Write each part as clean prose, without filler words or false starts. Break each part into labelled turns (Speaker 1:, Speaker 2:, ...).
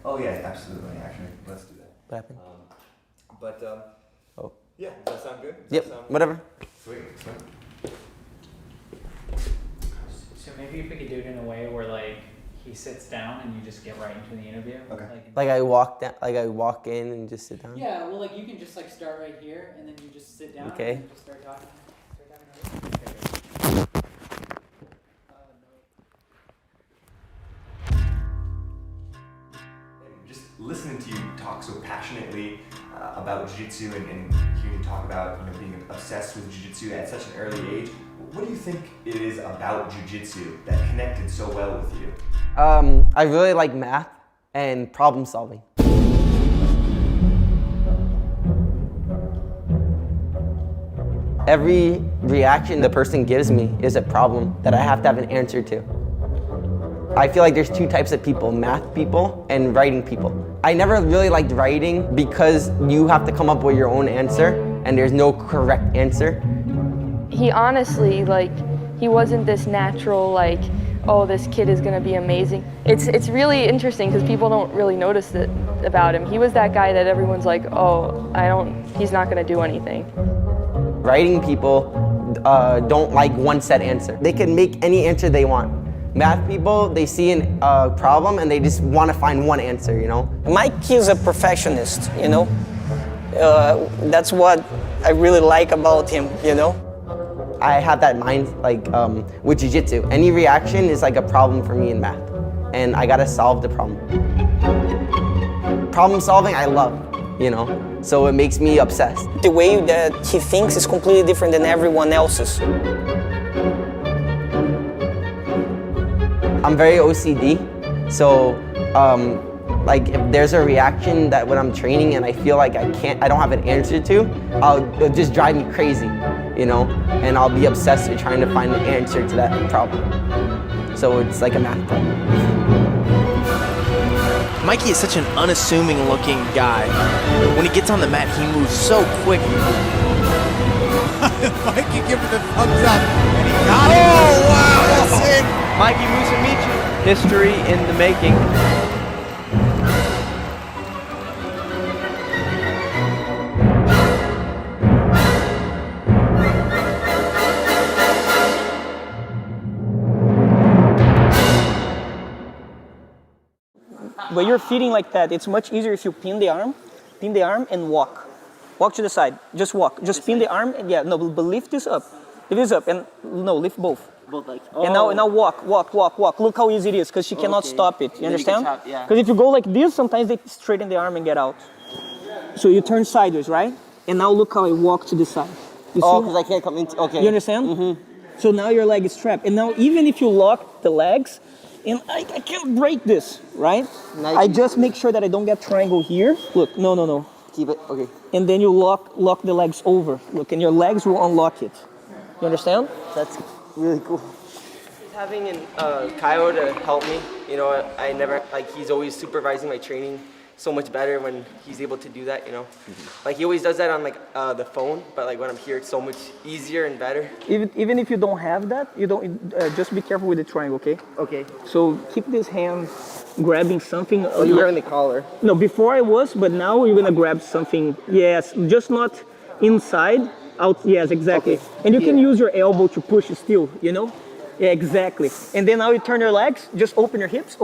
Speaker 1: Oh yeah, absolutely. Actually, let's do that.
Speaker 2: What happened?
Speaker 1: Oh. Yeah, does that sound good?
Speaker 2: Whatever.
Speaker 1: Sweet.
Speaker 3: So maybe if we could do it in a way where like he sits down and you just get right into the interview.
Speaker 1: Okay.
Speaker 2: Like I walk in and just sit down.
Speaker 3: Yeah, well, like you can just like start right here and then you just sit down.
Speaker 2: Okay.
Speaker 3: And just start talking.
Speaker 1: Just listening to you talk so passionately about jiu-jitsu and hearing you talk about being obsessed with jiu-jitsu at such an early age, what do you think it is about jiu-jitsu that connected so well with you?
Speaker 2: I really like math and problem solving. Every reaction the person gives me is a problem that I have to have an answer to. I feel like there's two types of people, math people and writing people. I never really liked writing because you have to come up with your own answer and there's no correct answer.
Speaker 4: He honestly, he wasn't this natural, oh, this kid is gonna be amazing. It's really interesting because people don't really notice it about him. He was that guy that everyone's like, oh, he's not gonna do anything.
Speaker 2: Writing people don't like one set answer. They can make any answer they want. Math people, they see a problem and they just want to find one answer,
Speaker 5: Mikey is a perfectionist, That's what I really like about him,
Speaker 2: I have that mind, with jiu-jitsu. Any reaction is like a problem for me in math, and I gotta solve the problem. Problem solving, I love, so it makes me obsessed.
Speaker 5: The way that he thinks is completely different than everyone else's.
Speaker 2: I'm very OCD, so if there's a reaction that when I'm training and I feel like I don't have an answer to, it'll just drive me crazy, and I'll be obsessed with trying to find the answer to that problem. So it's like a math problem.
Speaker 6: Mikey is such an unassuming looking guy. When he gets on the mat, he moves so quick.
Speaker 7: Mikey giving the thumbs up, and he got it. Oh, wow, that's it.
Speaker 6: Mikey Musumeci, history in the making.
Speaker 5: When you're feeding like that, it's much easier if you pin the arm and walk. Walk to the side, just walk. Just pin the arm, and but lift this up. Lift this up, and lift both.
Speaker 2: Both legs.
Speaker 5: And now walk. Look how easy it is, because she cannot stop it. You understand?
Speaker 2: Yeah.
Speaker 5: Because if you go like this, sometimes they straighten the arm and get out. So you turn sideways, right? And now look how I walk to the side. You see?
Speaker 2: Because I can't come into, okay.
Speaker 5: You understand?
Speaker 2: Mm-hmm.
Speaker 5: So now your leg is trapped. And now even if you lock the legs, and I can't break this, right?
Speaker 2: Nike.
Speaker 5: I just make sure that I don't get triangle here. Look, no.
Speaker 2: Keep it, okay.
Speaker 5: And then you lock the legs over. Look, and your legs will unlock it. You understand?
Speaker 2: That's really cool. Having Kyle to help me, I never, he's always supervising my training so much better when he's able to do that, He always does that on the phone, but when I'm here, it's so much easier and better.
Speaker 5: Even if you don't have that, you don't, just be careful with the triangle, okay?
Speaker 2: Okay.
Speaker 5: So keep this hand grabbing something.
Speaker 2: Oh, you're wearing the collar.
Speaker 5: No, before I was, but now you're gonna grab something. Yes, just not inside, out, yes, exactly.
Speaker 2: Okay.
Speaker 5: And you can use your elbow to push still, Yeah, exactly. And then now you turn your legs, just open your hips.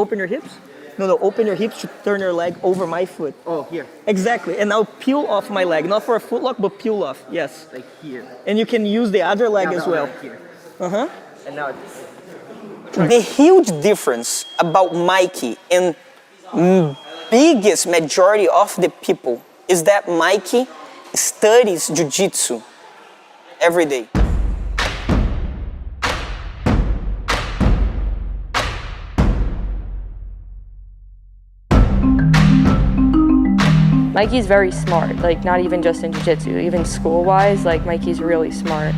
Speaker 5: No, open your hips to turn your leg over my foot.
Speaker 2: Oh, here.
Speaker 5: Exactly. And now peel off my leg. Not for a foot lock, but peel off. Yes.
Speaker 2: Like here.
Speaker 5: And you can use the other leg as well.
Speaker 2: Right here.
Speaker 5: Uh-huh.
Speaker 2: And now it's...
Speaker 5: The huge difference about Mikey and biggest majority of the people is that Mikey studies jiu-jitsu every day.
Speaker 4: Mikey's very smart, not even just in jiu-jitsu, even school-wise, Mikey's really smart.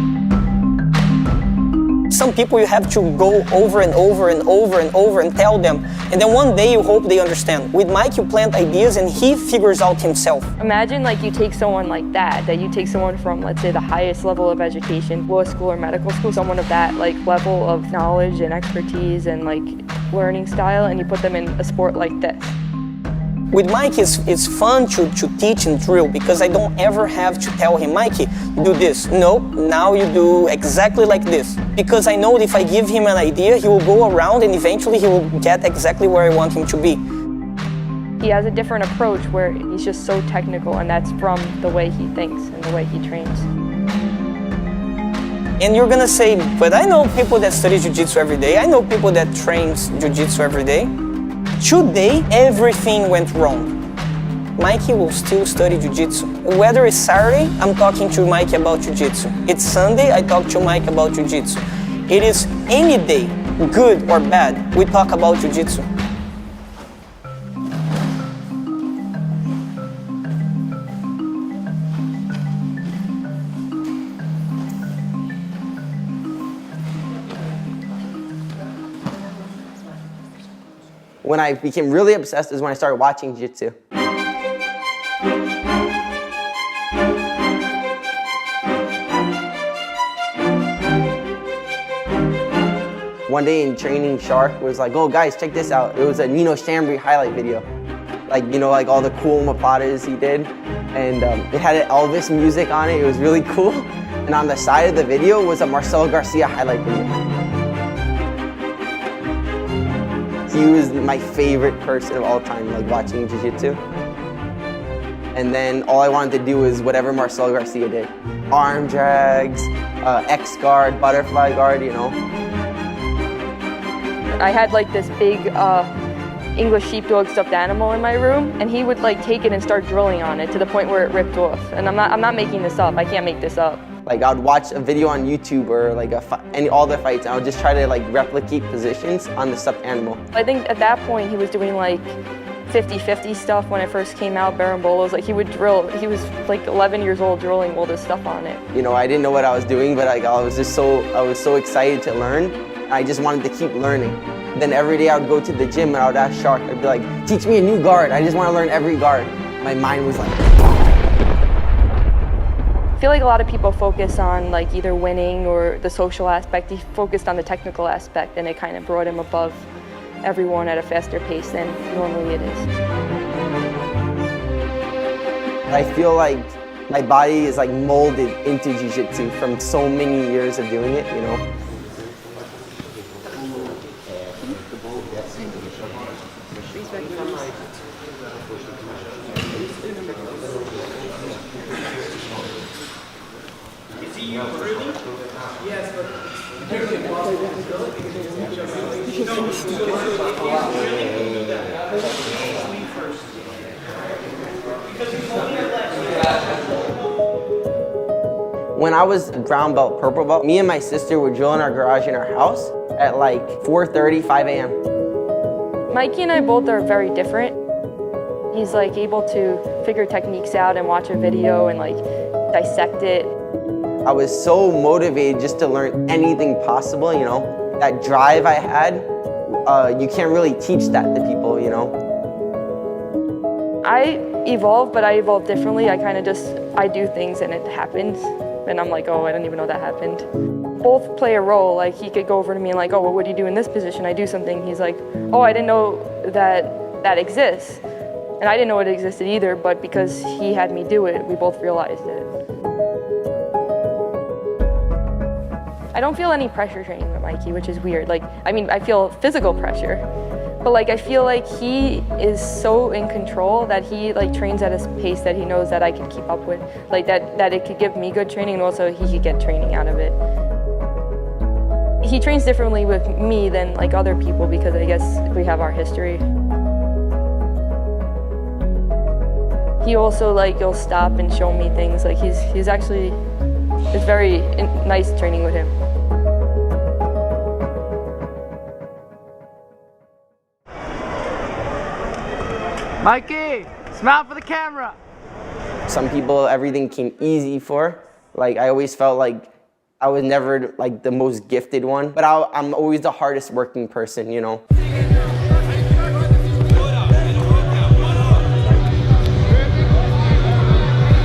Speaker 5: Some people you have to go over and over and tell them, and then one day you hope they understand. With Mike, you plant ideas and he figures out himself.
Speaker 4: Imagine you take someone like that you take someone from, let's say, the highest level of education, law school or medical school, someone of that level of knowledge and expertise and learning style, and you put them in a sport like this.
Speaker 5: With Mikey, it's fun to teach and drill because I don't ever have to tell him, Mikey, do this. No, now you do exactly like this. Because I know that if I give him an idea, he will go around and eventually he will get exactly where I want him to be.
Speaker 4: He has a different approach where he's just so technical, and that's from the way he thinks and the way he trains.
Speaker 5: And you're gonna say, but I know people that study jiu-jitsu every day. I know people that trains jiu-jitsu every day. Today, everything went wrong. Mikey will still study jiu-jitsu. Whether it's Saturday, I'm talking to Mikey about jiu-jitsu. It's Sunday, I talk to Mike about jiu-jitsu. It is any day, good or bad, we talk about jiu-jitsu.
Speaker 2: When I became really obsessed is when I started watching jiu-jitsu. One day in training, Shark was like, oh guys, check this out. It was a Nino Chambry highlight video. Like, you know, like all the cool mapadas he did. And it had Elvis music on it. It was really cool. And on the side of the video was a Marcelo Garcia highlight video. He was my favorite person of all time, like watching jiu-jitsu. And then all I wanted to do was whatever Marcelo Garcia did. Arm drags, X guard, butterfly guard, you know.
Speaker 4: I had like this big English sheepdog stuffed animal in my room, and he would like take it and start drilling on it to the point where it ripped off. And I'm not making this up. I can't make this up.
Speaker 2: Like I would watch a video on YouTube or like all the fights, and I would just try to like replicate positions on the stuffed animal.
Speaker 4: I think at that point he was doing like 50-50 stuff when it first came out, Barambolos. Like he would drill. He was like 11 years old drilling all this stuff on it.
Speaker 2: You know, I didn't know what I was doing, but like I was so excited to learn. I just wanted to keep learning. Then every day I would go to the gym and I would ask Shark, I'd be like, teach me a new guard. I just want to learn every guard. My mind was like,
Speaker 4: I feel like a lot of people focus on like either winning or the social aspect. He focused on the technical aspect, and it kind of brought him above everyone at a faster pace than normally it is.
Speaker 2: I feel like my body is like molded into jiu-jitsu from so many years of doing it, you know. When I was brown belt, purple belt, me and my sister would drill in our garage in our house at like 4:30, 5 a.m.
Speaker 4: Mikey and I both are very different. He's like able to figure techniques out and watch a video and like dissect it.
Speaker 2: I was so motivated just to learn anything possible, you know. That drive I had, you can't really teach that to people, you know.
Speaker 4: I evolve, but I evolve differently. I do things and it happens. And I'm like, oh, I didn't even know that happened. Both play a role. Like he could go over to me and like, oh, well, what do you do in this position? I do something. He's like, oh, I didn't know that exists. And I didn't know it existed either, but because he had me do it, we both realized it. I don't feel any pressure training with Mikey, which is weird. Like, I mean, I feel physical pressure, but like, I feel like he is so in control that he like trains at a pace that he knows that I could keep up with. Like that it could give me good training, and also he could get training out of it. He trains differently with me than like other people because I guess we have our history. He also like, he'll stop and show me things. Like he's actually, it's very nice training with him.
Speaker 8: Mikey, smile for the camera.
Speaker 2: Some people, everything came easy for. Like I always felt like I was never like the most gifted one, but I'm always the hardest working person, you know.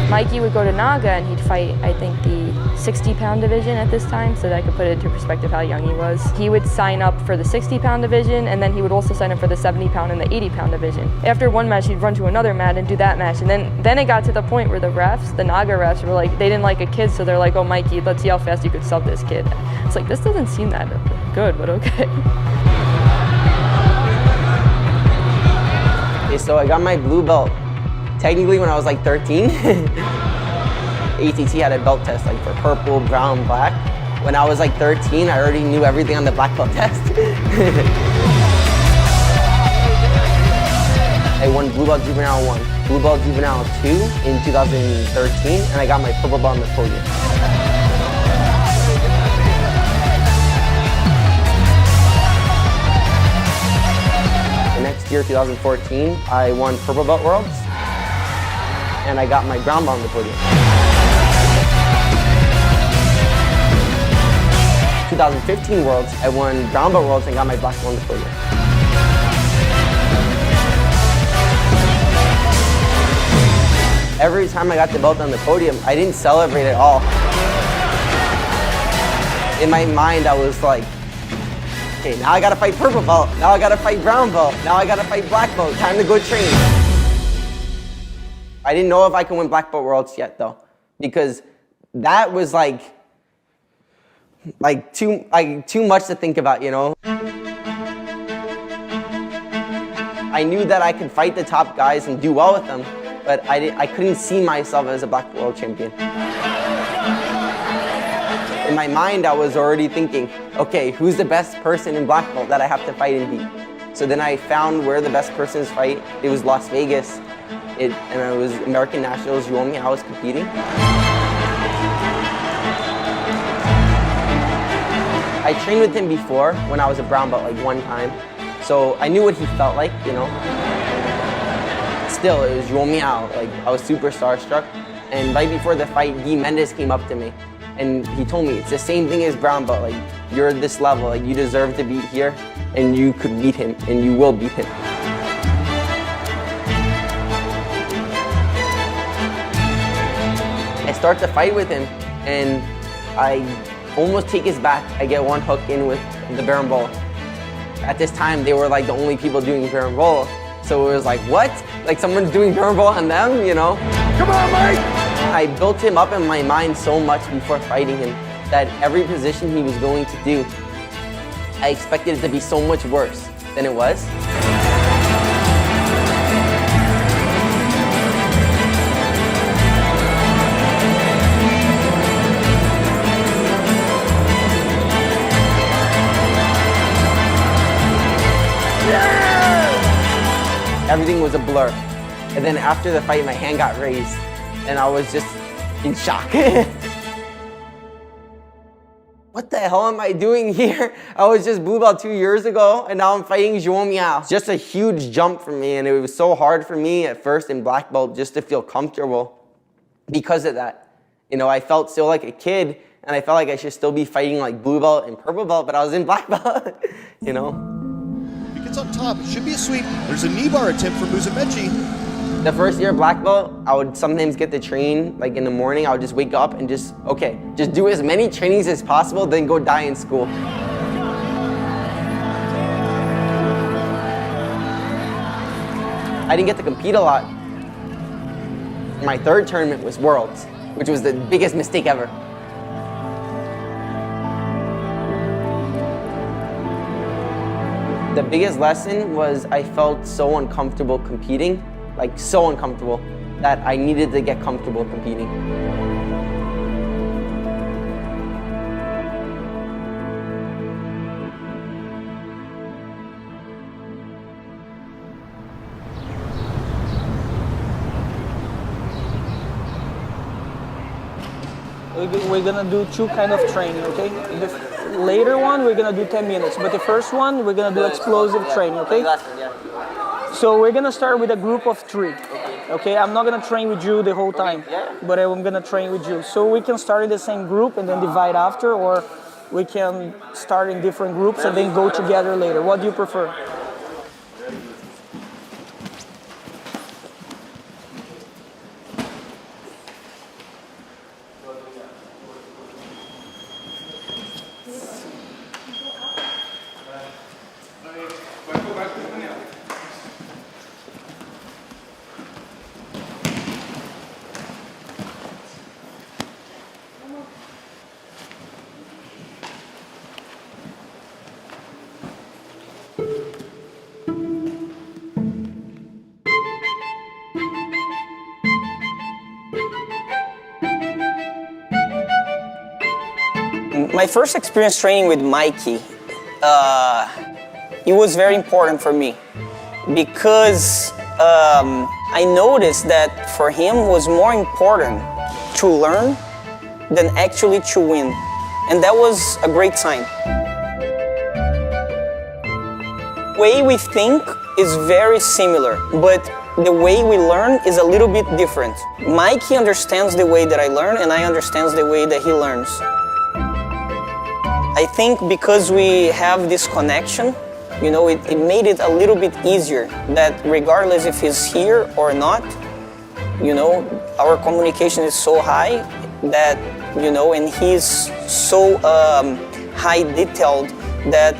Speaker 4: Mikey would go to Naga and he'd fight, I think, the 60-pound division at this time, so that I could put it into perspective how young he was. He would sign up for the 60-pound division, and then he would also sign up for the 70-pound and the 80-pound division. After one match, he'd run to another mat and do that match, and then it got to the point where the refs, the Naga refs, were like, they didn't like a kid, so they're like, oh, Mikey, let's see how fast you could sub this kid. It's like, this doesn't seem that good, but okay.
Speaker 2: Okay, so I got my blue belt technically when I was like 13. ATT had a belt test like for purple, brown, black. When I was like 13, I already knew everything on the black belt test. I won blue belt juvenile 1, blue belt juvenile 2 in 2013, and I got my purple belt on the podium. The next year, 2014, I won purple belt worlds, and I got my brown belt on the podium. 2015 Worlds, I won brown belt worlds and got my black belt on the podium. Every time I got the belt on the podium, I didn't celebrate at all. In my mind, I was like, okay, now I gotta fight purple belt, now I gotta fight brown belt, now I gotta fight black belt, time to go train. I didn't know if I could win black belt worlds yet though, because that was like too much to think about, you know? I knew that I could fight the top guys and do well with them, but I couldn't see myself as a black belt world champion. In my mind, I was already thinking, okay, who's the best person in black belt that I have to fight and beat? So then I found where the best persons fight. It was Las Vegas, and it was American Nationals, Suomi, I was competing. I trained with him before when I was a brown belt, like one time. So I knew what he felt like, you know. Still, it was Suomi, like I was super starstruck. And right before the fight, Guy Mendes came up to me and he told me, it's the same thing as brown belt, like you're at this level, like you deserve to be here and you could beat him and you will beat him. I start to fight with him and I almost take his back. I get one hook in with the berimbolo. At this time, they were like the only people doing berimbolo. So it was like, what? Like someone's doing berimbolo on them, you know? Come on, Mike! I built him up in my mind so much before fighting him that every position he was going to do, I expected it to be so much worse than it was. Everything was a blur. And then after the fight, my hand got raised and I was just in shock. What the hell am I doing here? I was just blue belt 2 years ago and now I'm fighting Suomi. Just a huge jump for me, and it was so hard for me at first in black belt just to feel comfortable because of that. You know, I felt still like a kid and I felt like I should still be fighting like blue belt and purple belt, but I was in black belt, you know?
Speaker 7: It's on top. It should be a sweep. There's a knee bar attempt from Musumeci.
Speaker 2: The first year black belt, I would sometimes get to train like in the morning. I would just wake up and just do as many trainings as possible, then go die in school. I didn't get to compete a lot. My third tournament was Worlds, which was the biggest mistake ever. The biggest lesson was I felt so uncomfortable competing, like so uncomfortable, that I needed to get comfortable competing.
Speaker 5: We're gonna do two kind of training, okay? The later one, we're gonna do 10 minutes, but the first one, we're gonna do explosive training, okay? So we're gonna start with a group of 3, okay? I'm not gonna train with you the whole time, but I'm gonna train with you. So we can start in the same group and then divide after, or we can start in different groups and then go together later. What do you prefer? My first experience training with Mikey, it was very important for me because I noticed that for him was more important to learn than actually to win. And that was a great sign. The way we think is very similar, but the way we learn is a little bit different. Mikey understands the way that I learn, and I understand the way that he learns. I think because we have this connection, you know, it made it a little bit easier that regardless if he's here or not, you know, our communication is so high that, you know, and he's so high detailed that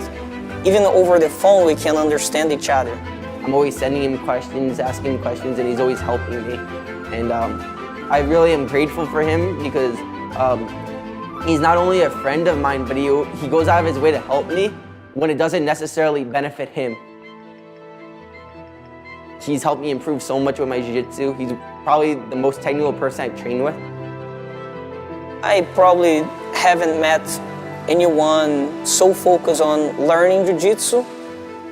Speaker 5: even over the phone we can understand each other.
Speaker 2: I'm always sending him questions, asking him questions, and he's always helping me. And I really am grateful for him because he's not only a friend of mine, but he goes out of his way to help me when it doesn't necessarily benefit him. He's helped me improve so much with my jiu-jitsu. He's probably the most technical person I've trained with.
Speaker 5: I probably haven't met anyone so focused on learning jiu-jitsu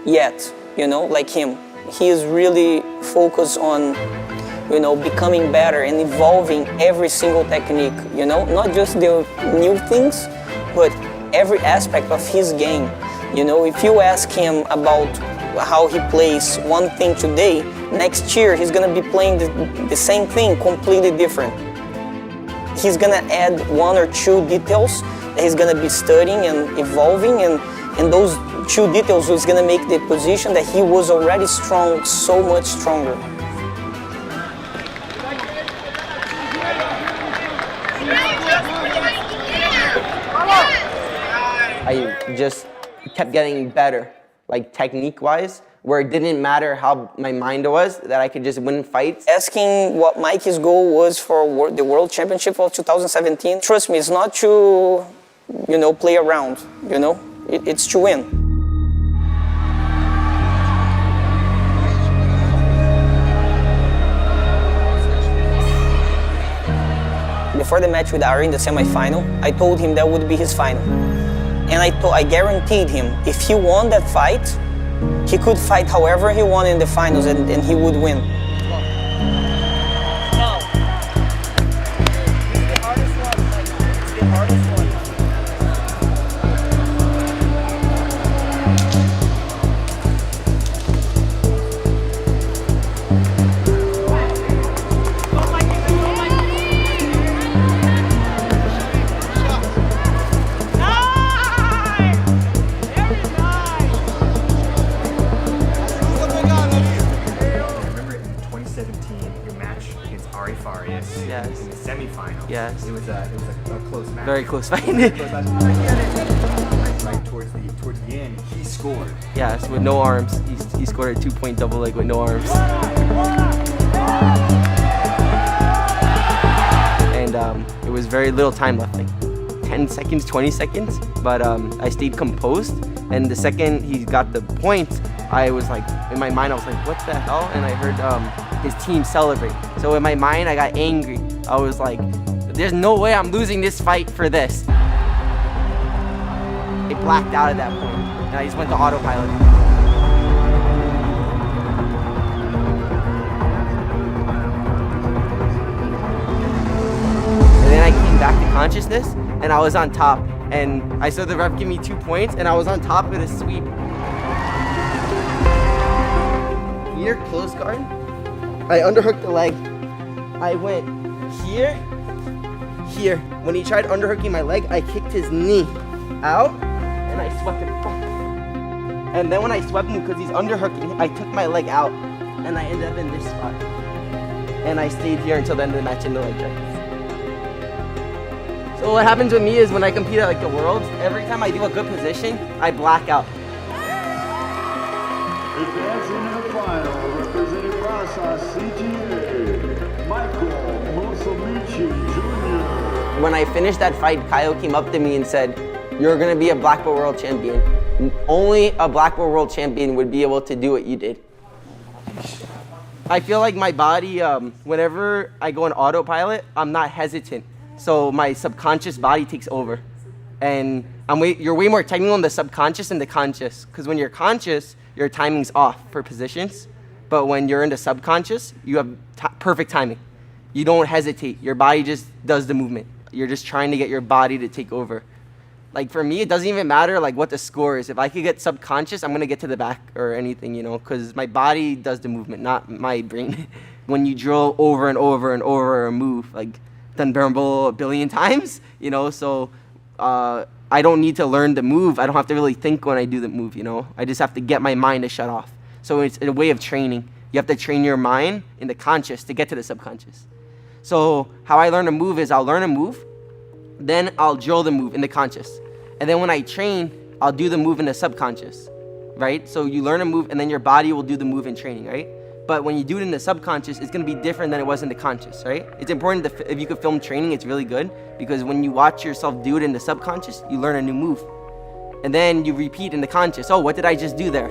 Speaker 5: yet, you know, like him. He is really focused on, you know, becoming better and evolving every single technique, you know, not just the new things, but every aspect of his game. You know, if you ask him about how he plays one thing today, next year he's gonna be playing the same thing, completely different. He's gonna add one or two details that he's gonna be studying and evolving, and those two details is gonna make the position that he was already strong so much stronger.
Speaker 2: I just kept getting better, like technique-wise, where it didn't matter how my mind was, that I could just win fights.
Speaker 5: Asking what Mikey's goal was for the World Championship of 2017, trust me, it's not to, you know, play around, you know, it's to win. Before the match with Ari in the semifinal, I told him that would be his final. And I guaranteed him, if he won that fight, he could fight however he won in the finals and he would win.
Speaker 1: Yes. In the semifinals.
Speaker 2: Yes.
Speaker 1: It was a close match.
Speaker 2: Very close fight.
Speaker 1: Like towards the end, he scored.
Speaker 2: Yes, with no arms. He scored a 2-point double leg with no arms. And it was very little time left, like 10 seconds, 20 seconds. But I stayed composed. And the second he got the point, I was like, in my mind, I was like, what the hell? And I heard his team celebrate. So in my mind, I got angry. I was like, there's no way I'm losing this fight for this. It blacked out at that point, and I just went to autopilot. And then I came back to consciousness, and I was on top. And I saw the ref give me 2 points, and I was on top with a sweep. Here, close guard. I underhooked the leg. I went here, here. When he tried underhooking my leg, I kicked his knee out, and I swept him. And then when I swept him, because he's underhooking, I took my leg out, and I ended up in this spot. And I stayed here until the end of the match in the leg check. So what happens with me is when I compete at like the Worlds, every time I do a good position, I black out.
Speaker 9: Advancing to the final, representing Rasa CGA, Michael Musumeci Jr.
Speaker 2: When I finished that fight, Kyle came up to me and said, "You're gonna be a black belt world champion. Only a black belt world champion would be able to do what you did." I feel like my body, whenever I go on autopilot, I'm not hesitant. So my subconscious body takes over. And you're way more technical in the subconscious than the conscious. Because when you're conscious, your timing's off for positions. But when you're in the subconscious, you have perfect timing. You don't hesitate. Your body just does the movement. You're just trying to get your body to take over. Like for me, it doesn't even matter like what the score is. If I could get subconscious, I'm gonna get to the back or anything, you know, because my body does the movement, not my brain. When you drill over and over and over a move, like done Bumble a billion times, you know, so I don't need to learn the move. I don't have to really think when I do the move, you know. I just have to get my mind to shut off. So it's a way of training. You have to train your mind in the conscious to get to the subconscious. So how I learn a move is I'll learn a move, then I'll drill the move in the conscious. And then when I train, I'll do the move in the subconscious, right? So you learn a move and then your body will do the move in training, right? But when you do it in the subconscious, it's gonna be different than it was in the conscious, right? It's important if you could film training, it's really good because when you watch yourself do it in the subconscious, you learn a new move. And then you repeat in the conscious, oh, what did I just do there?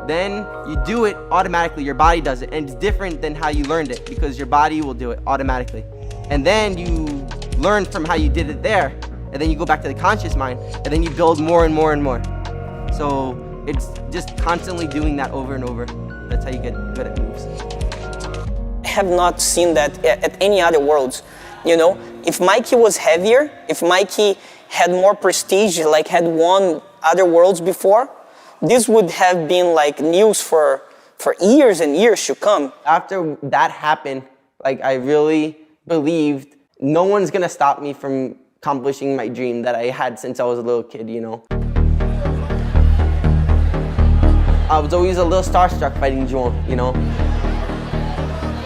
Speaker 2: Then you do it automatically, your body does it. And it's different than how you learned it because your body will do it automatically. And then you learn from how you did it there. And then you go back to the conscious mind, and then you build more and more and more. So it's just constantly doing that over and over. That's how you get good at moves.
Speaker 5: I have not seen that at any other worlds. You know, if Mikey was heavier, if Mikey had more prestige, like had won other worlds before, this would have been like news for years and years to come.
Speaker 2: After that happened, like I really believed no one's gonna stop me from accomplishing my dream that I had since I was a little kid, you know. I was always a little starstruck fighting Juan, you know.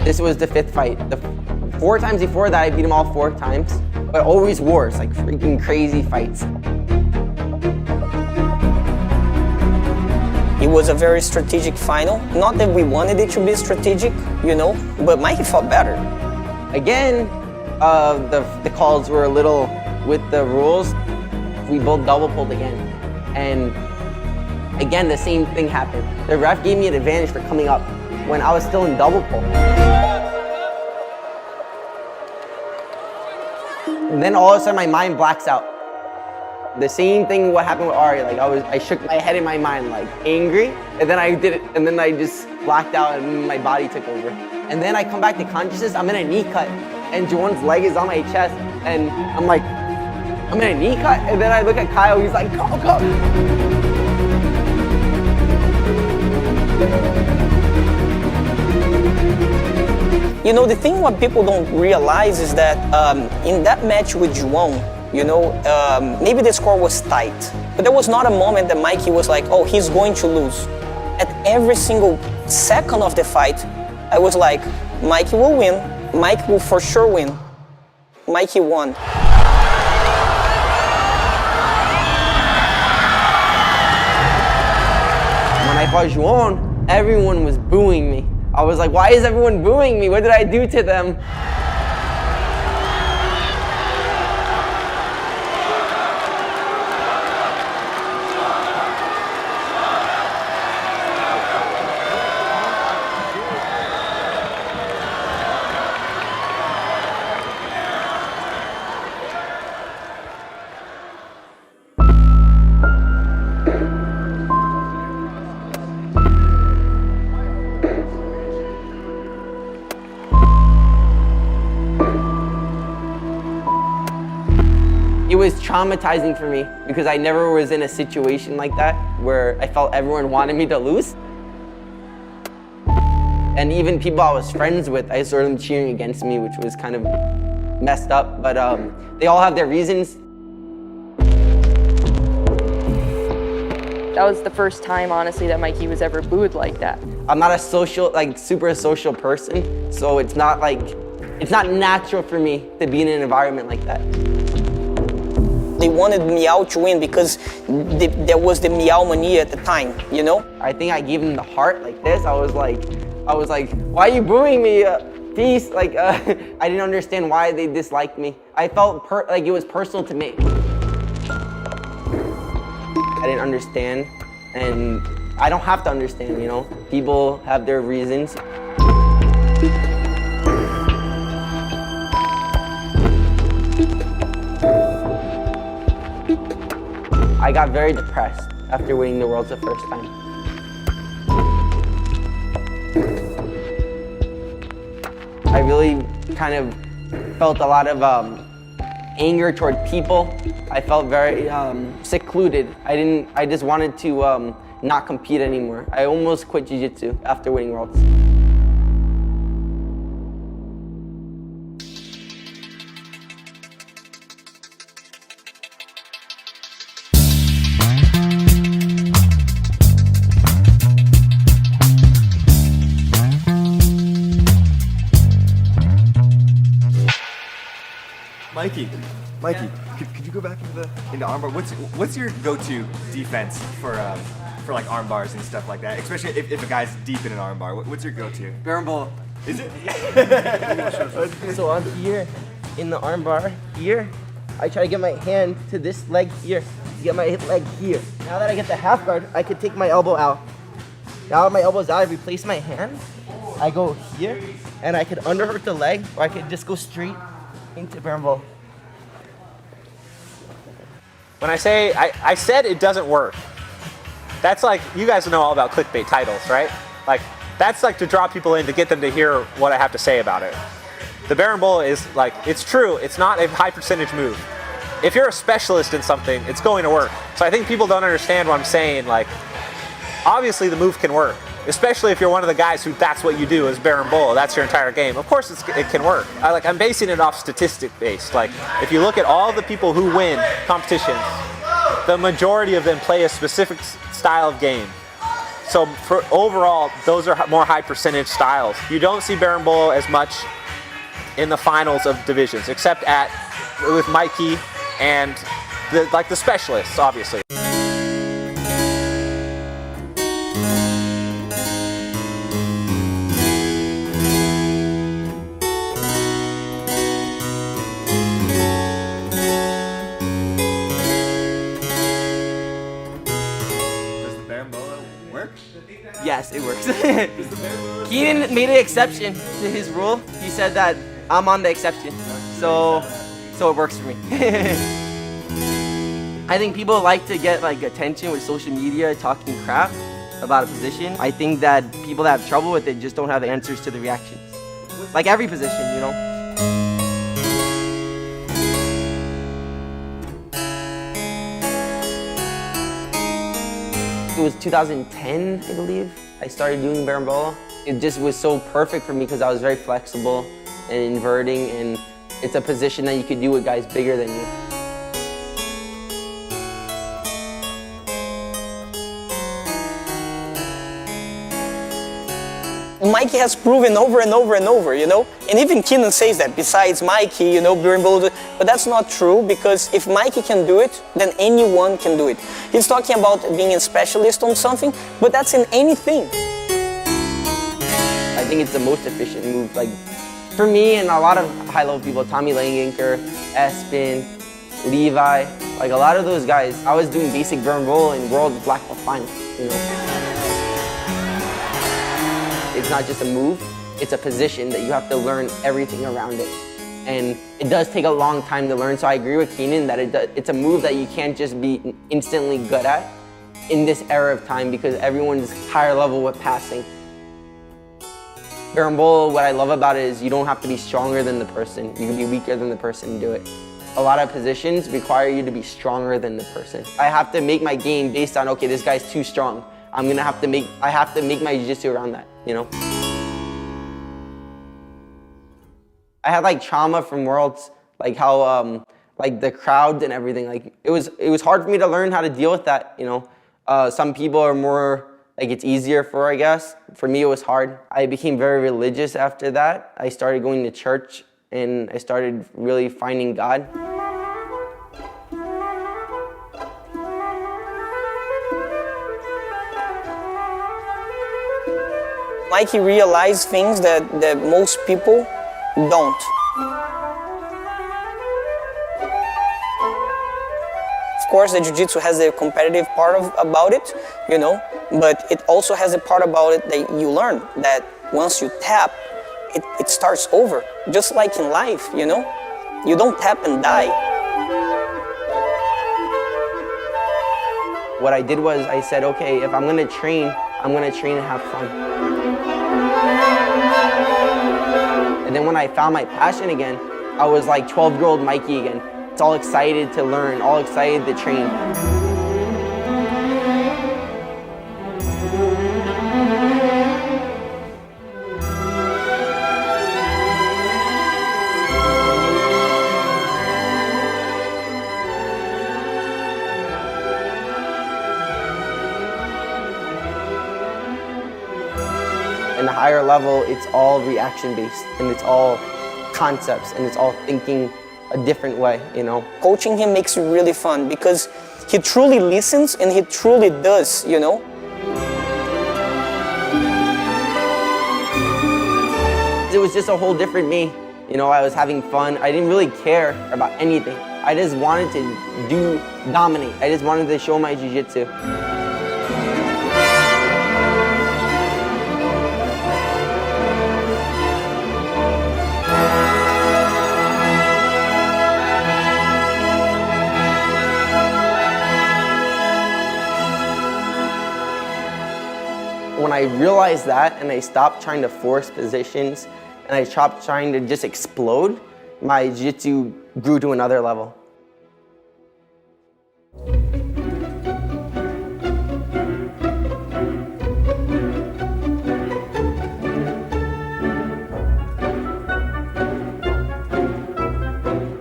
Speaker 2: This was the 5th fight. The 4 times before that, I beat him all 4 times, but always wars, like freaking crazy fights.
Speaker 5: It was a very strategic final. Not that we wanted it to be strategic, you know, but Mikey fought better.
Speaker 2: Again, the calls were a little, with the rules, we both double pulled again. And again, the same thing happened. The ref gave me an advantage for coming up when I was still in double pull. And then all of a sudden my mind blacks out. The same thing what happened with Ari, like I shook my head in my mind like angry, and then I did it, and then I just blacked out and my body took over. And then I come back to consciousness, I'm in a knee cut, and Juwan's leg is on my chest, and I'm like, I'm in a knee cut, and then I look at Kyle, he's like, go, go.
Speaker 5: You know, the thing what people don't realize is that in that match with Juwan, you know, maybe the score was tight, but there was not a moment that Mikey was like, oh, he's going to lose. At every single second of the fight, I was like, Mikey will win. Mike will for sure win. Mikey won.
Speaker 2: When I fought Juwan, everyone was booing me. I was like, why is everyone booing me? What did I do to them? It was traumatizing for me because I never was in a situation like that where I felt everyone wanted me to lose. And even people I was friends with, I saw them cheering against me, which was kind of messed up, but they all have their reasons.
Speaker 4: That was the first time, honestly, that Mikey was ever booed like that.
Speaker 2: I'm not a social, like super social person, so it's not natural for me to be in an environment like that.
Speaker 5: They wanted Meow to win because there was the Meow mania at the time, you know?
Speaker 2: I think I gave them the heart like this. I was like, why are you booing me? Peace. Like, I didn't understand why they disliked me. I felt like it was personal to me. I didn't understand, and I don't have to understand, you know? People have their reasons. I got very depressed after winning the Worlds the first time. I really kind of felt a lot of anger toward people. I felt very secluded. I just wanted to not compete anymore. I almost quit jiu-jitsu after winning Worlds.
Speaker 1: Mikey, could you go back into armbar? What's your go-to defense for like arm bars and stuff like that? Especially if a guy's deep in an arm bar. What's your go-to?
Speaker 2: Berimbolo.
Speaker 1: Is it?
Speaker 2: So on here, in the arm bar, here, I try to get my hand to this leg here, to get my leg here. Now that I get the half guard, I could take my elbow out. Now that my elbow's out, I replace my hand. I go here, and I could underhook the leg, or I could just go straight into berimbolo.
Speaker 10: When I say, I said it doesn't work. That's like, you guys know all about clickbait titles, right? Like, that's like to draw people in to get them to hear what I have to say about it. The berimbolo is like, it's true, it's not a high percentage move. If you're a specialist in something, it's going to work. So I think people don't understand what I'm saying. Like, obviously the move can work, especially if you're one of the guys who that's what you do is berimbolo, that's your entire game. Of course it can work. I'm basing it off statistic based. Like, if you look at all the people who win competitions, the majority of them play a specific style of game. So for overall, those are more high percentage styles. You don't see berimbolo as much in the finals of divisions, except with Mikey and the specialists, obviously.
Speaker 2: Yes, it works. Keenan made an exception to his rule. He said that I'm on the exception, so it works for me. I think people like to get attention with social media talking crap about a position. I think that people that have trouble with it just don't have answers to the reactions. Like every position, you know. It was 2010, I believe. I started doing berimbolo. It just was so perfect for me because I was very flexible and inverting, and it's a position that you could do with guys bigger than you.
Speaker 5: Mikey has proven over and over and over, you know? And even Keenan says that, besides Mikey, you know, berimbolo, but that's not true, because if Mikey can do it, then anyone can do it. He's talking about being a specialist on something, but that's in anything.
Speaker 2: I think it's the most efficient move. Like, for me and a lot of high-level people, Tommy Langenker, Espen, Levi, like a lot of those guys, I was doing basic berimbolo in World Black Belt Finals, you know? It's not just a move, it's a position that you have to learn everything around it. And it does take a long time to learn, so I agree with Keenan that it's a move that you can't just be instantly good at in this era of time because everyone's higher level with passing. Berimbolo, what I love about it is you don't have to be stronger than the person. You can be weaker than the person and do it. A lot of positions require you to be stronger than the person. I have to make my game based on, okay, this guy's too strong. I have to make my jiu-jitsu around that, you know? I had trauma from Worlds, like how the crowd and everything. Like it was hard for me to learn how to deal with that, you know? Some people are more, it's easier for, I guess. For me, it was hard. I became very religious after that. I started going to church and I started really finding God.
Speaker 5: Mikey realized things that most people don't. Of course, the jiu-jitsu has a competitive part about it, you know, but it also has a part about it that you learn that once you tap, it starts over. Just like in life, you know, you don't tap and die.
Speaker 2: what I did was I said, okay, if I'm gonna train, I'm gonna train and have fun. And then when I found my passion again, I was like 12-year-old Mikey again. It's all excited to learn, all excited to train. In the higher level, it's all reaction-based, and it's all concepts, and it's all thinking a different way, you know?
Speaker 5: Coaching him makes it really fun because he truly listens and he truly does, you know?
Speaker 2: It was just a whole different me. You know, I was having fun. I didn't really care about anything. I just wanted to dominate. I just wanted to show my jiu-jitsu. When I realized that and I stopped trying to force positions and I stopped trying to just explode, my jiu-jitsu grew to another level.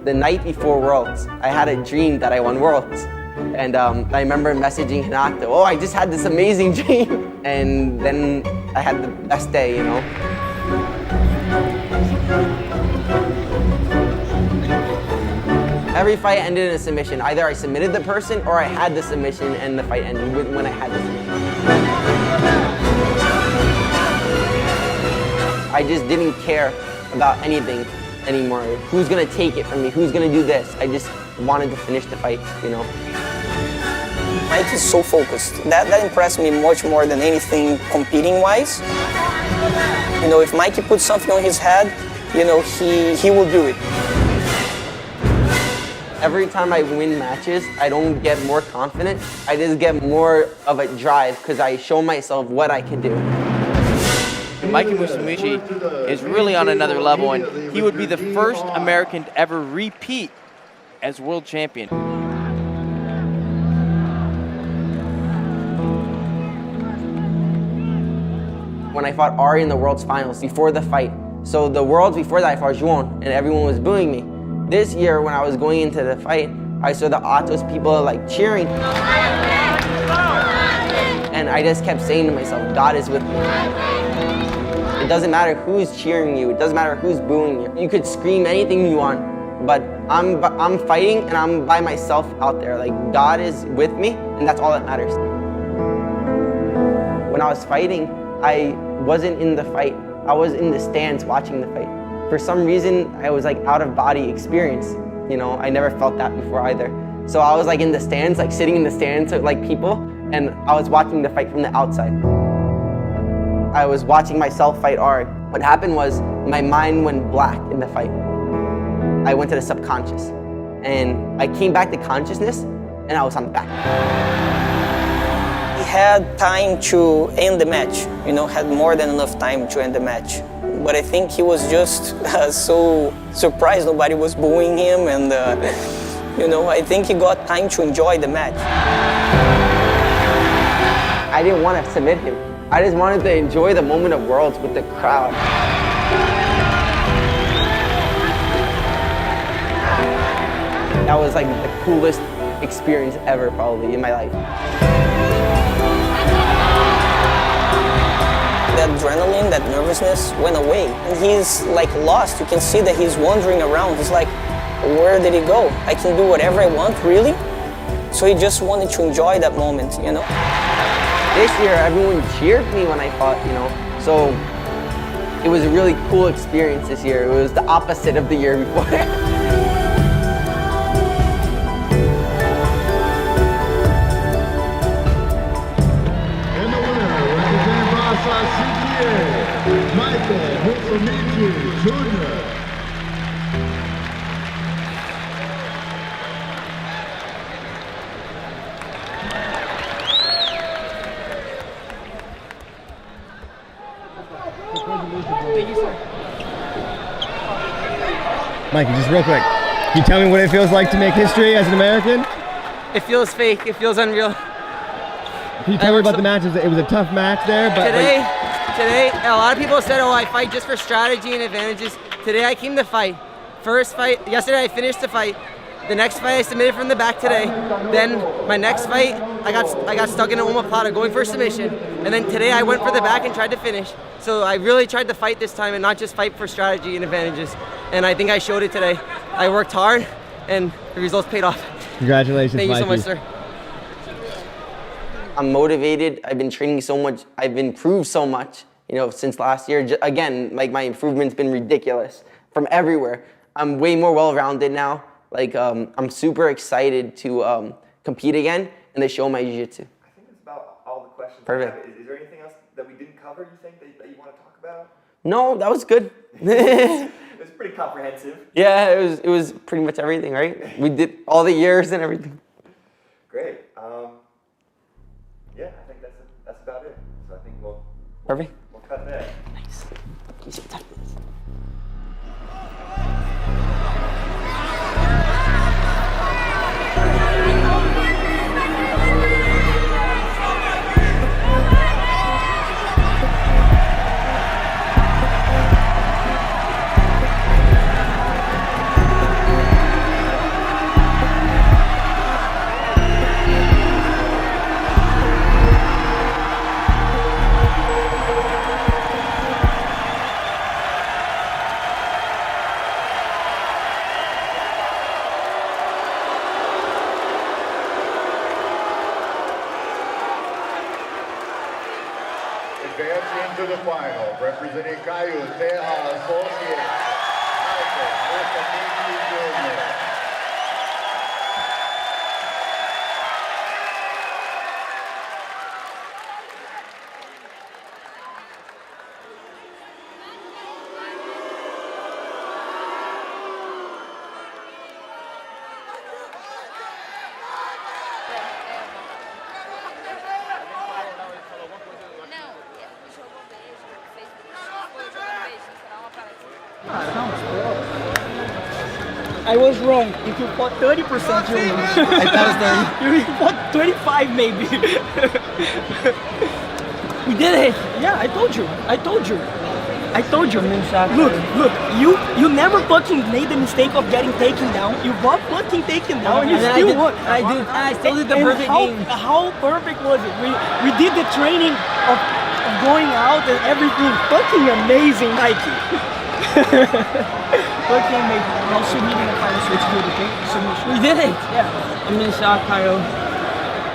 Speaker 2: The night before Worlds, I had a dream that I won Worlds. And I remember messaging Hinato, oh, I just had this amazing dream. And then I had the best day, you know. Every fight ended in a submission. Either I submitted the person or I had the submission and the fight ended when I had the submission. I just didn't care about anything anymore. Who's gonna take it from me? Who's gonna do this? I just wanted to finish the fight, you know.
Speaker 5: Mike is so focused. That impressed me much more than anything competing-wise. You know, if Mikey puts something on his head, you know, he will do it.
Speaker 2: Every time I win matches, I don't get more confident. I just get more of a drive because I show myself what I can do.
Speaker 8: Mikey Musumeci is really on another level, and he would be the first American to ever repeat as world champion.
Speaker 2: When I fought Ari in the World's Finals before the fight. So the Worlds before that I fought Juan and everyone was booing me. This year when I was going into the fight, I saw the Atos people like cheering. And I just kept saying to myself, God is with me. It doesn't matter who's cheering you, it doesn't matter who's booing you. You could scream anything you want, but I'm fighting and I'm by myself out there. Like God is with me and that's all that matters. When I was fighting, I wasn't in the fight. I was in the stands watching the fight. For some reason, I was like out of body experience. You know, I never felt that before either. So I was like in the stands, like sitting in the stands like people, and I was watching the fight from the outside. I was watching myself fight Ari. What happened was my mind went black in the fight. I went to the subconscious. And I came back to consciousness, and I was on back.
Speaker 5: Had time to end the match, you know, had more than enough time to end the match. But I think he was just so surprised nobody was booing him, and you know, I think he got time to enjoy the match.
Speaker 2: I didn't want to submit him. I just wanted to enjoy the moment of Worlds with the crowd. That was like the coolest experience ever probably in my life.
Speaker 5: That adrenaline, that nervousness went away. And he's like lost. You can see that he's wandering around. He's like, where did he go? I can do whatever I want, really? So he just wanted to enjoy that moment, you know?
Speaker 2: This year, everyone cheered me when I fought, you know? So it was a really cool experience this year. It was the opposite of the year before.
Speaker 9: Musumeci Jr.
Speaker 3: Thank you, sir.
Speaker 11: Mikey, just real quick, can you tell me what it feels like to make history as an American?
Speaker 2: It feels fake. It feels unreal.
Speaker 11: Can you tell me about the matches? It was a tough match there, but
Speaker 2: Today, a lot of people said, oh, I fight just for strategy and advantages. Today I came to fight. First fight, yesterday I finished the fight. The next fight I submitted from the back today. Then my next fight, I got stuck in an omoplata going for a submission. And then today I went for the back and tried to finish. So I really tried to fight this time and not just fight for strategy and advantages. And I think I showed it today. I worked hard and the results paid off.
Speaker 11: Congratulations,
Speaker 2: Thank you so
Speaker 11: Mikey.
Speaker 2: much, sir. I'm motivated. I've been training so much. I've improved so much, you know, since last year. Again, like my improvement's been ridiculous from everywhere. I'm way more well-rounded now. Like I'm super excited to compete again and to show my jiu-jitsu.
Speaker 1: I think that's about all the questions.
Speaker 2: Perfect.
Speaker 1: Is there anything else that we didn't cover, you think, that you want to talk about?
Speaker 2: No, that was good.
Speaker 1: It was pretty comprehensive.
Speaker 2: Yeah, it was pretty much everything, right? We did all the years and everything.
Speaker 1: Great. Yeah, I think that's about it. So I think we'll
Speaker 2: Perfect.
Speaker 1: cut there.
Speaker 2: Nice. You should type this.
Speaker 9: Advancing to the final, representing Caio Terra Associates, Musumeci Jr.
Speaker 5: I was wrong. If you fought 30%, you win.
Speaker 2: That was 30.
Speaker 5: You fought 25 maybe. We did it. Yeah, I told you. I told you. Look, you never fucking made the mistake of getting taken down. You got fucking taken down and you still won.
Speaker 2: I still did the perfect game.
Speaker 5: How perfect was it? We did the training of going out and everything. Fucking amazing, Mikey. Fucking amazing. I'll submit in the final switch good, okay? Submission.
Speaker 2: We did it.
Speaker 5: Yeah.
Speaker 2: I'm in shock, Caio.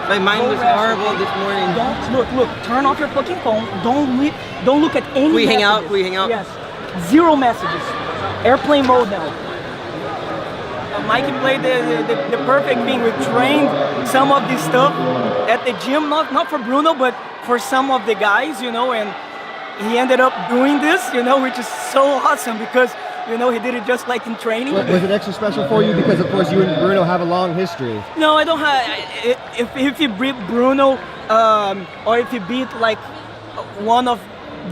Speaker 2: My mind was horrible this morning.
Speaker 5: Look, turn off your fucking phone. Don't look at any
Speaker 2: We hang out?
Speaker 5: messages.
Speaker 2: We hang out?
Speaker 5: Yes. 0 messages. Airplane mode now. Mikey played the perfect thing. We trained some of this stuff at the gym, not for Bruno, but for some of the guys, you know, and he ended up doing this, you know, which is so awesome because, you know, he did it just like in training.
Speaker 11: Was it extra special for you because, of course, you and Bruno have a long history?
Speaker 5: No, I don't have. If you beat Bruno, or if you beat like one of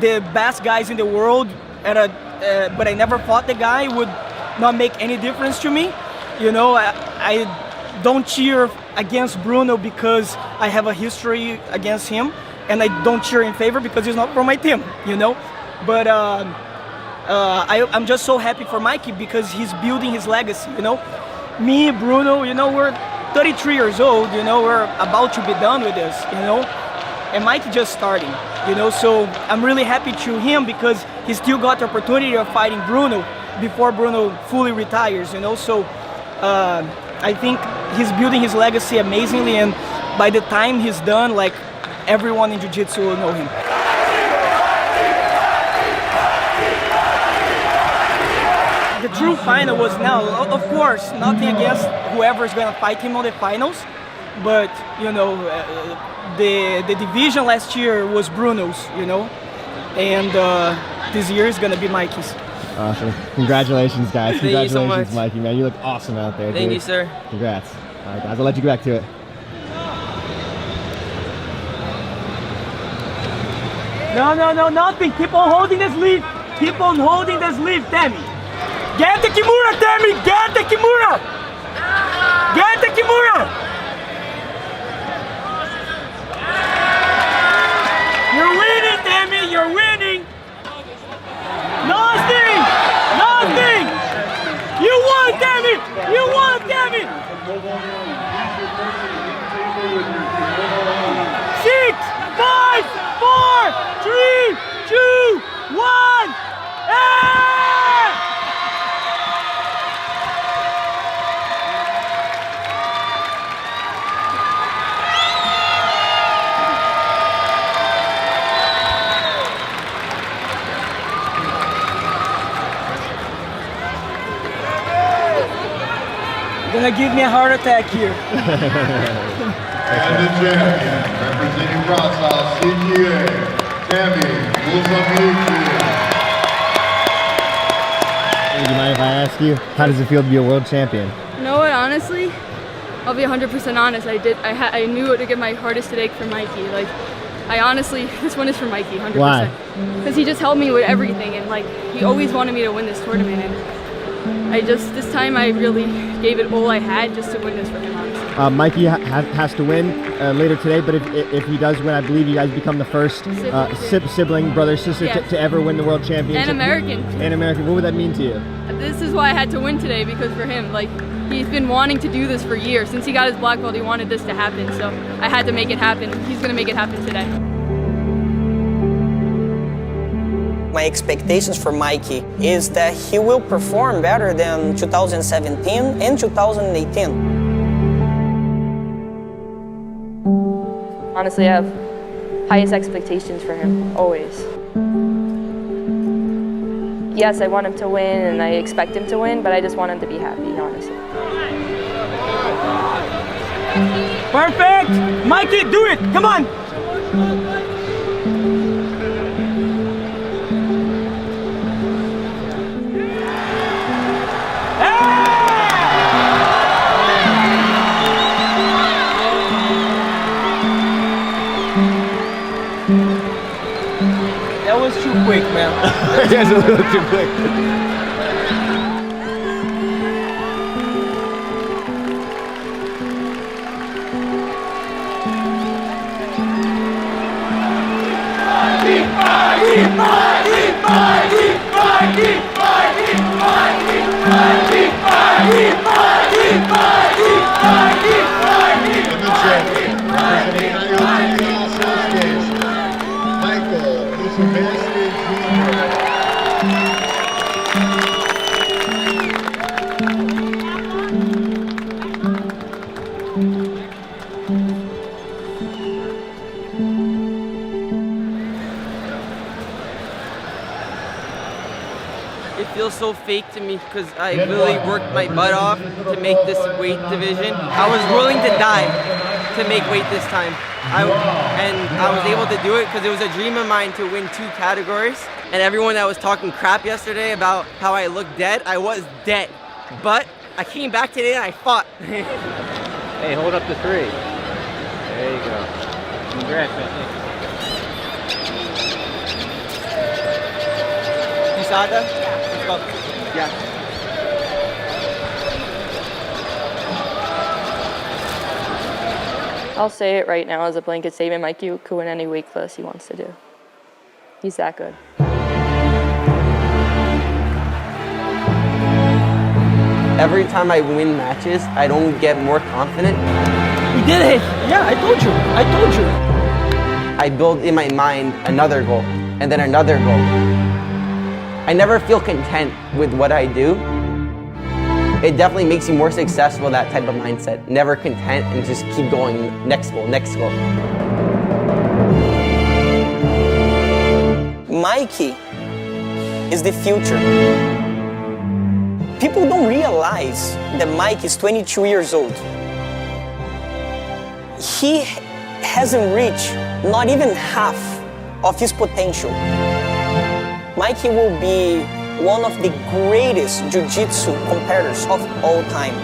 Speaker 5: the best guys in the world, but I never fought the guy, would not make any difference to me. You know, I don't cheer against Bruno because I have a history against him, and I don't cheer in favor because he's not from my team. You know, but. I'm just so happy for Mikey because he's building his legacy, you know. Me, Bruno, you know, we're 33 years old, you know, we're about to be done with this, you know. And Mikey just starting, you know, so I'm really happy to him because he still got the opportunity of fighting Bruno before Bruno fully retires, you know. So I think he's building his legacy amazingly, and by the time he's done, like, everyone in Jiu-Jitsu will know him. The true final was now, of course, nothing against whoever's gonna fight him on the finals, but you know, the division last year was Bruno's, you know, and this year is gonna be Mikey's.
Speaker 11: Awesome. Congratulations, guys.
Speaker 2: Thank you so
Speaker 11: Congratulations,
Speaker 2: much.
Speaker 11: Mikey, man. You look awesome out there,
Speaker 2: Thank
Speaker 11: dude.
Speaker 2: you, sir.
Speaker 11: Congrats. All right, guys, I'll let you get back to it.
Speaker 12: No, nothing. Keep on holding the sleeve. Keep on holding the sleeve, Tammy. Get the Kimura, Tammy. Get the Kimura. Get the Kimura. You're winning, Tammy. You're winning. Nothing. Nothing. You won, Tammy. You won, Tammy. 6, 5, 4, 3, 2, 1. You're gonna give me a heart attack here.
Speaker 9: And the champion, representing Brazil, CTA, Tammy Musumeci.
Speaker 11: Hey, do you mind if I ask you, how does it feel to be a world champion?
Speaker 13: You know what, honestly, I'll be 100% honest. I knew to give my hardest today for Mikey. Like, I honestly, this one is for Mikey, 100%.
Speaker 11: Why?
Speaker 13: Because he just helped me with everything, and like, he always wanted me to win this tournament. And this time I really gave it all I had just to win this for him, honestly.
Speaker 11: Mikey has to win later today, but if he does win, I believe you guys become the first sibling, brother, sister to ever win the world championship.
Speaker 13: And American.
Speaker 11: And American. What would that mean to you?
Speaker 13: This is why I had to win today, because for him, like, he's been wanting to do this for years. Since he got his black belt, he wanted this to happen, so I had to make it happen. He's gonna make it happen today.
Speaker 5: My expectations for Mikey is that he will perform better than 2017 and 2018.
Speaker 4: Honestly, I have highest expectations for him, always. Yes, I want him to win and I expect him to win, but I just want him to be happy, honestly.
Speaker 12: Perfect! Mikey, do it! Come on! That was too quick, man.
Speaker 11: That's a little too quick.
Speaker 2: It feels so fake to me because I really worked my butt off to make this weight division. I was willing to die to make weight this time. I was able to do it because it was a dream of mine to win 2 categories. And everyone that was talking crap yesterday about how I looked dead, I was dead. But I came back today and I fought.
Speaker 8: Hey, hold up the 3. There you go. Congrats, man.
Speaker 2: You saw that? Let's go. Yeah.
Speaker 4: I'll say it right now as a blanket statement, Mikey could win any weight class he wants to do. He's that good.
Speaker 2: Every time I win matches, I don't get more confident.
Speaker 12: You did it! Yeah, I told you.
Speaker 2: I build in my mind another goal, and then another goal. I never feel content with what I do. It definitely makes you more successful, that type of mindset. Never content and just keep going, next goal, next goal.
Speaker 5: Mikey is the future. People don't realize that Mike is 22 years old. He hasn't reached not even half of his potential. Mikey will be one of the greatest jiu-jitsu competitors of all time.